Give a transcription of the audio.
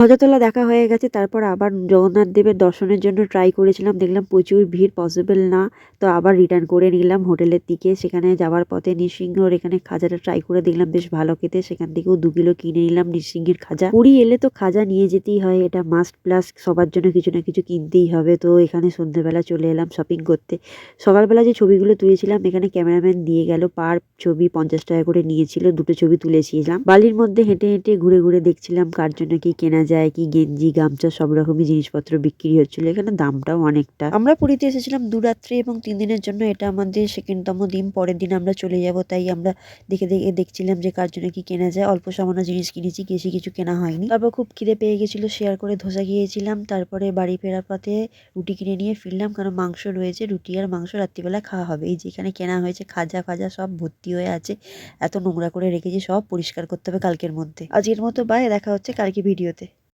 ধ্বজাতলা দেখা হয়ে গেছে, তারপর আবার জগন্নাথ দেবের দর্শনের জন্য ট্রাই করেছিলাম, দেখলাম প্রচুর ভিড়, পসিবল না, তো আবার রিটার্ন করে নিলাম হোটেলের দিকে। সেখানে যাওয়ার পথে নৃসিংহর এখানে খাজাটা ট্রাই করে দেখলাম, বেশ ভালো খেতে, সেখান থেকেও 2 কিলো কিনে নিলাম নৃসিংহের খাজা। পুরী এলে তো খাজা নিয়ে যেতেই হয়, এটা মাস্ট প্লাস, সবার জন্য কিছু না কিছু কিনতেই হবে। তো এখানে সন্ধ্যেবেলা চলে এলাম শপিং করতে। সকালবেলা যে ছবিগুলো তুলেছিলাম এখানে ক্যামেরাম্যান দিয়ে গেল, পার ছবি 50 টাকা করে নিয়েছিল, 2টো ছবি তুলেছিলাম। বালির মধ্যে হেঁটে হেঁটে ঘুরে ঘুরে দেখছিলাম কার জন্য কি কেনা যায়, কি গেঞ্জি গামছা সব রকমই জিনিসপত্র বিক্রি হচ্ছিল, এখানে দামটাও অনেকটা। আমরা পুরীতে এসেছিলাম 2 রাত্রি এবং 3 দিনের জন্য, এটা আমাদের সেকেন্ডতম দিন, পরের দিন আমরা চলে যাব। তাই আমরা দেখছিলাম যে কার জন্য কি কেনা যায়। অল্প সামান্য জিনিস কিনেছি, বেশি কিছু কেনা হয়নি। তারপর খুব খিদে পেয়ে গেছিল, শেয়ার করে ধোসা খেয়েছিলাম। তারপরে বাড়ি ফেরার পথে রুটি কিনে নিয়ে ফিরলাম, কারণ মাংস রয়েছে, রুটি আর মাংস রাত্রিবেলা খাওয়া হবে। এই যেখানে কেনা হয়েছে খাজা ফাজা সব ভর্তি হয়ে আছে, এত নোংরা করে রেখেছি, সব পরিষ্কার করতে হবে কালকের মধ্যে। আজকের মতো বাই, দেখা হচ্ছে কালকে ভিডিওতে।